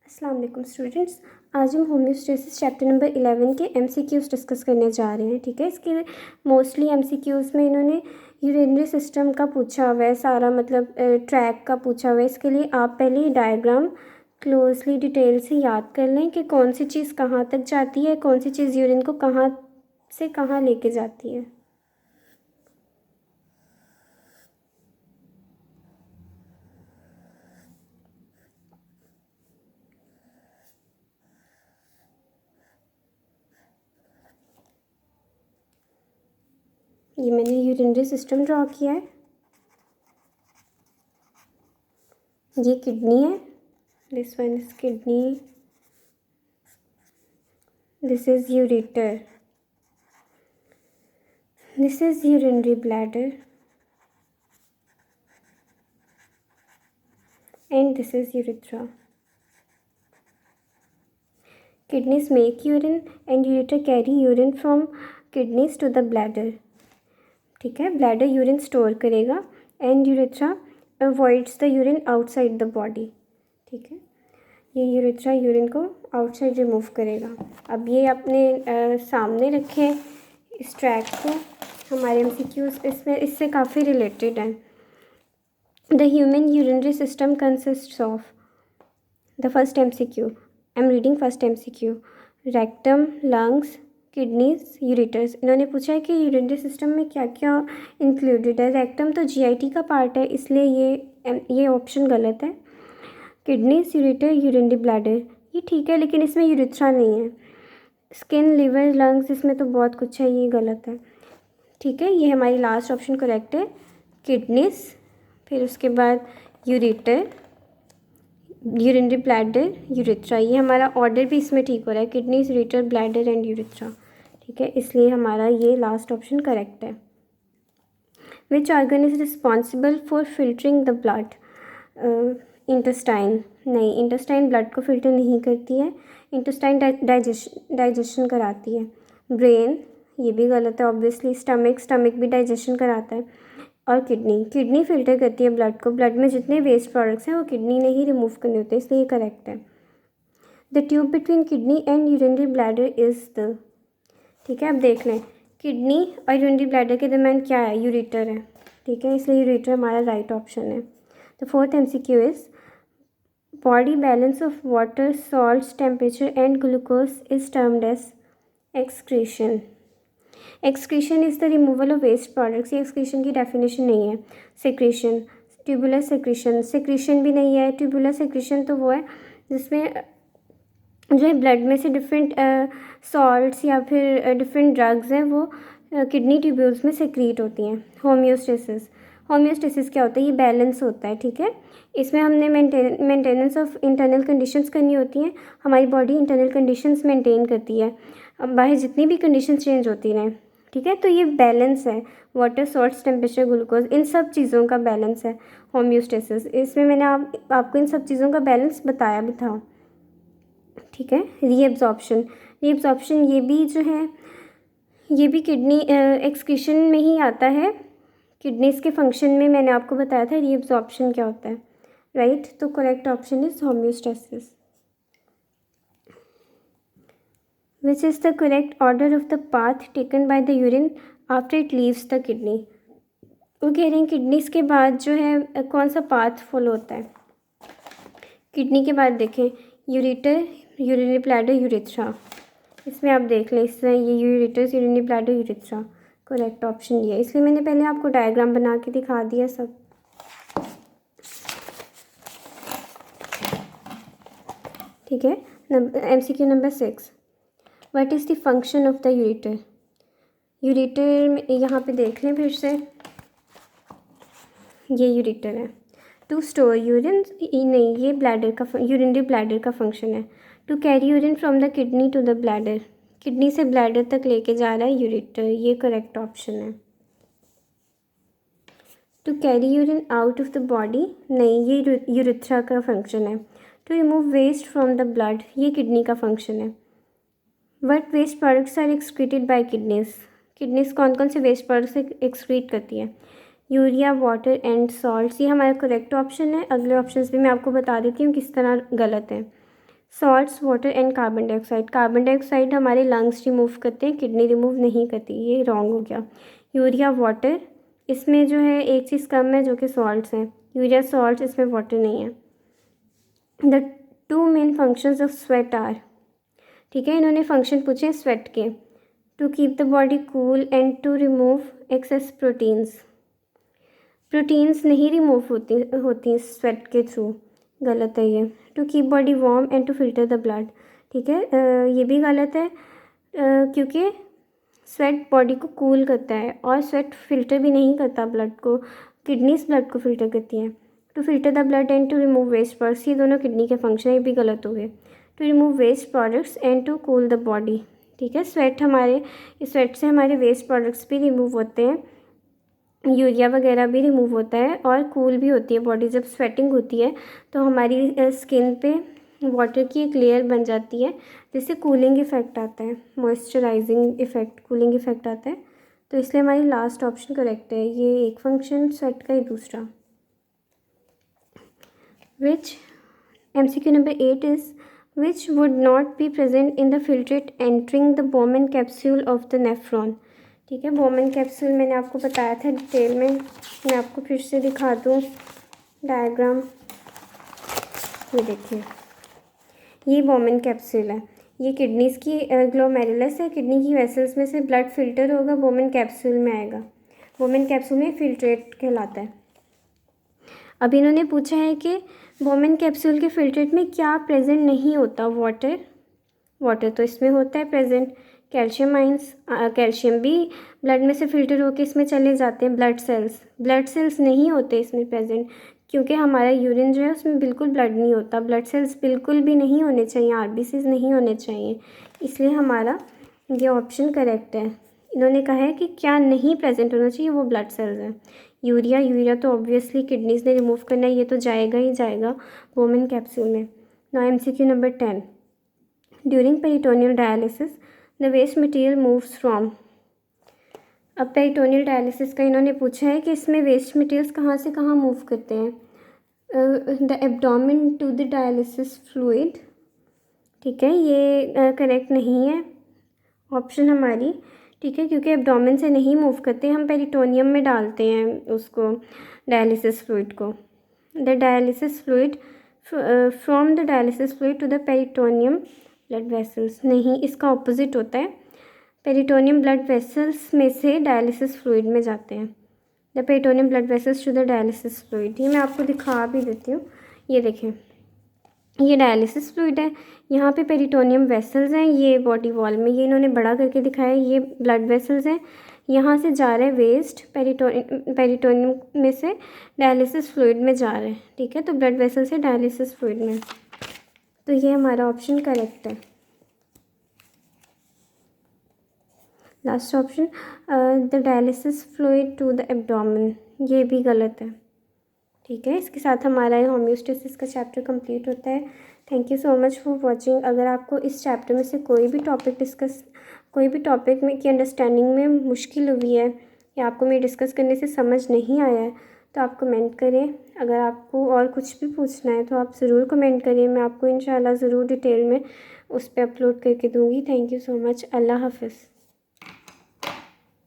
अस्सलाम वालेकुम स्टूडेंट्स। आज हम होम्योस्टेसिस चैप्टर नंबर 11 के एमसीक्यूज़ डिस्कस करने जा रहे हैं। ठीक है, इसके मोस्टली एमसीक्यूज़ में इन्होंने यूरिनरी सिस्टम का पूछा हुआ है, सारा मतलब ट्रैक का पूछा हुआ है। इसके लिए आप पहले डायग्राम क्लोजली डिटेल से याद कर लें कि कौन सी चीज़ कहाँ तक जाती है, कौन सी चीज़ यूरिन को कहाँ से कहाँ लेके जाती है। ये मैंने यूरिनरी सिस्टम ड्रॉ किया है। ये किडनी है, this one is kidney, this is ureter, this is urinary bladder, and this is urethra. Kidneys make urine and ureter carry urine from kidneys to the bladder. ठीक है, bladder urine store करेगा and urethra avoids the urine outside the body. ठीक है, ये urethra urine को outside remove करेगा। अब ये अपने सामने रखें इस ट्रैक को। हमारे एमसीक्यूज़ इसमें इससे काफ़ी रिलेटेड हैं। The human urinary system consists of the first MCQ. I am reading first MCQ. Rectum, lungs, kidneys, ureters. इन्होंने पूछा है कि यूरिनरी सिस्टम में क्या क्या इंक्लूडेड है। रेक्टम तो जीआईटी का पार्ट है, इसलिए ये ऑप्शन गलत है। किडनीज, यूरेटर, यूरिनरी ब्लैडर ये ठीक है, लेकिन इसमें यूरेथ्रा नहीं है। स्किन, लिवर, लंग्स, इसमें तो बहुत कुछ है, ये गलत है। ठीक है, ये हमारी लास्ट ऑप्शन करेक्ट है, किडनीज, फिर उसके बाद यूरेटर, यूरिनरी ब्लैडर, यूरेथ्रा। ये हमारा ऑर्डर भी इसमें ठीक हो रहा है, kidneys, ureter, bladder and urethra. ठीक है, इसलिए हमारा ये लास्ट ऑप्शन करेक्ट है। Which organ is responsible for filtering the blood? Intestine. नहीं, इंटेस्टाइन ब्लड को फिल्टर नहीं करती है, इंटेस्टाइन डाइजेशन कराती है। ब्रेन, ये भी गलत है ऑब्वियसली। स्टमक भी डाइजेशन कराता है। और किडनी फिल्टर करती है ब्लड को। ब्लड में जितने वेस्ट प्रोडक्ट्स हैं वो किडनी ने ही रिमूव करने होते हैं, इसलिए ये करेक्ट है। The tube between kidney and urinary bladder is the. ठीक है, अब देख लें, किडनी और यूरिनरी ब्लैडर के दरम्यान क्या है, यूरेटर है। ठीक है, इसलिए यूरेटर हमारा राइट ऑप्शन है। The fourth MCQ is body balance of water, salts, temperature and glucose is termed as excretion. Excretion is the removal of waste products. ये excretion की definition नहीं है। secretion, tubular secretion भी नहीं है। tubular secretion तो वो है जिसमें जो है ब्लड में से डिफरेंट सॉल्ट्स या फिर डिफरेंट ड्रग्स हैं वो किडनी ट्यूब्यूल्स में सेक्रीट होती हैं। होम्योस्टेसिस क्या होता है, ये बैलेंस होता है। ठीक है, इसमें हमने मेंटेनेंस ऑफ इंटरनल कंडीशंस करनी होती हैं। हमारी बॉडी इंटरनल कंडीशंस मेंटेन करती है, अब बाहर जितनी भी कंडीशंस चेंज होती रहें। ठीक है, तो ये बैलेंस है, वाटर, सॉल्ट्स, टेम्परेचर, ग्लूकोज, इन सब चीज़ों का बैलेंस है होम्योस्टेसिस। इसमें मैंने आपको इन सब चीज़ों का बैलेंस बताया भी था। ठीक है, रीएब्जॉर्प्शन ये भी जो है ये भी किडनी एक्सक्रीशन में ही आता है। किडनीज के फंक्शन में मैंने आपको बताया था रीएब्जॉर्प्शन क्या होता है, राइट। तो correct option is homeostasis. Which is the correct order of the path taken by the urine after it leaves the kidney. वो कह रहे हैं किडनीज के बाद जो है कौन सा पाथ फॉलो होता है। किडनी के बाद देखें, यूरेटर, यूरिनरी ब्लैडर, यूरेथ्रा। इसमें आप देख लें, इसमें ये ureters, urinary bladder, urethra correct option ये है। इसलिए मैंने पहले आपको डायग्राम बना के दिखा दिया सब। ठीक है, MCQ number 6, what is the function of the ureter. Ureter में यहाँ पे देख लें फिर से, ये यूरेटर है। टू स्टोर यूरिन, नहीं, ये ब्लैडर का यूरिनरी ब्लैडर का फंक्शन है। To carry urine from the kidney to the bladder, kidney से ब्लैडर तक लेके जा रहा है यूरेटर, ये करेक्ट ऑप्शन है। To carry urine out of the body, नहीं, ये यूरेथ्रा का फंक्शन है। To remove waste from the blood, ये किडनी का फंक्शन है। What waste products are excreted by kidneys कौन कौन से वेस्ट प्रोडक्ट्स एक्सक्रीट करती है, यूरिया, वाटर एंड सॉल्ट्स। ये हमारा करेक्ट ऑप्शन है। अगले ऑप्शंस भी मैं आपको बता देती हूँ किस तरह गलत है। Salts, water and carbon dioxide. Carbon dioxide हमारे लंग्स रिमूव करते हैं, किडनी रिमूव नहीं करती, ये रॉन्ग हो गया। यूरिया, वाटर, इसमें जो है एक चीज़ कम है जो कि सॉल्ट्स हैं। यूरिया सॉल्ट, इसमें वाटर नहीं है। The two main functions of sweat are, ठीक है, इन्होंने फंक्शन पूछे स्वेट के। To keep the body cool and to remove excess proteins. Proteins नहीं रिमूव होती स्वेट के थ्रू, गलत है ये। To keep body warm and to filter the blood, ठीक है, ये भी गलत है, क्योंकि स्वेट बॉडी को कूल करता है और स्वेट फिल्टर भी नहीं करता ब्लड को, किडनीज ब्लड को फिल्टर करती हैं। To filter the blood and to remove waste products, ये दोनों किडनी के फंक्शन, ये भी गलत हो गए। To remove waste products and to cool the body, ठीक है, स्वेट से हमारे वेस्ट प्रोडक्ट्स भी रिमूव होते हैं, यूरिया वगैरह भी रिमूव होता है और कूल भी होती है बॉडी। जब स्वेटिंग होती है तो हमारी स्किन पे वाटर की एक लेयर बन जाती है, जिससे कूलिंग इफ़ेक्ट आता है, मॉइस्चराइजिंग इफ़ेक्ट, कूलिंग इफ़ेक्ट आता है। तो इसलिए हमारी लास्ट ऑप्शन करेक्ट है, ये एक फंक्शन स्वेट का ही दूसरा। विच MCQ number 8 is which would not be present in the filtrate entering the Bowman capsule of the nephron, ठीक है। बोमेन कैप्सूल मैंने आपको बताया था डिटेल में, मैं आपको फिर से दिखा दूँ डायग्राम। ये देखिए, ये बोमेन कैप्सूल है, ये किडनीज़ की ग्लोमेरुलस है, किडनी की वेसल्स में से ब्लड फिल्टर होगा, बोमेन कैप्सूल में आएगा, बोमेन कैप्सूल में फिल्ट्रेट कहलाता है। अब इन्होंने पूछा है कि बोमेन कैप्सूल के फिल्ट्रेट में क्या प्रेजेंट नहीं होता, वाटर तो इसमें होता है प्रेजेंट, कैल्शियम आइंस, कैल्शियम भी ब्लड में से फिल्टर होकर इसमें चले जाते हैं। ब्लड सेल्स नहीं होते इसमें प्रेजेंट, क्योंकि हमारा यूरिन जो है उसमें बिल्कुल ब्लड नहीं होता, ब्लड सेल्स बिल्कुल भी नहीं होने चाहिए, RBCs नहीं होने चाहिए, इसलिए हमारा ये ऑप्शन करेक्ट है। इन्होंने कहा है कि क्या नहीं प्रेजेंट होना चाहिए, वो ब्लड सेल्स हैं। यूरिया तो ऑब्वियसली किडनीज़ ने रिमूव करना है, ये तो जाएगा ही जाएगा बोमेन कैप्सूल में। Now MCQ number 10, during peritoneal dialysis the waste material moves from. अब पेरिटोनियल डायलिसिस का इन्होंने पूछा है कि इसमें वेस्ट मटेरियल्स कहाँ से कहाँ मूव करते हैं। The abdomen to the dialysis fluid, ठीक है, ये करेक्ट नहीं है ऑप्शन हमारी, ठीक है, क्योंकि एब्डोमेन से नहीं मूव करते, हम पेरिटोनियम में डालते हैं उसको, डायलिसिस फ्लूइड को। The dialysis fluid from the dialysis fluid to the peritoneum blood vessels, नहीं, इसका ऑपोजिट होता है, पेरिटोनियम ब्लड वेसल्स में से डायलिसिस फ्लूइड में जाते हैं। The peritoneum blood vessels to the dialysis fluid, ये मैं आपको दिखा भी देती हूँ, ये देखें, ये डायलिसिस फ्लूइड है, यहाँ पे पेरिटोनियम वेसल्स हैं, ये बॉडी वॉल में, ये इन्होंने बड़ा करके दिखाया है, ये ब्लड वेसल्स हैं, यहाँ से जा रहा है वेस्ट पेरिटोनियम में से डायलिसिस फ्लूइड में जा रहा है, ठीक है, तो ब्लड वेसल से डायलिसिस फ्लूइड में, तो ये हमारा ऑप्शन करेक्ट है। Last option the dialysis fluid to the abdomen, ये भी गलत है, ठीक है। इसके साथ हमारा होम्योस्टेसिस का चैप्टर कंप्लीट होता है। Thank you so much for watching. अगर आपको इस चैप्टर में से कोई भी टॉपिक में की अंडरस्टैंडिंग में मुश्किल हुई है या आपको मेरे डिस्कस करने से समझ नहीं आया है तो आप कमेंट करें। अगर आपको और कुछ भी पूछना है तो आप ज़रूर कमेंट करें, मैं आपको इंशाल्लाह ज़रूर डिटेल में उस पर अपलोड करके दूँगी। Thank you so much. अल्लाह हाफ़िज़।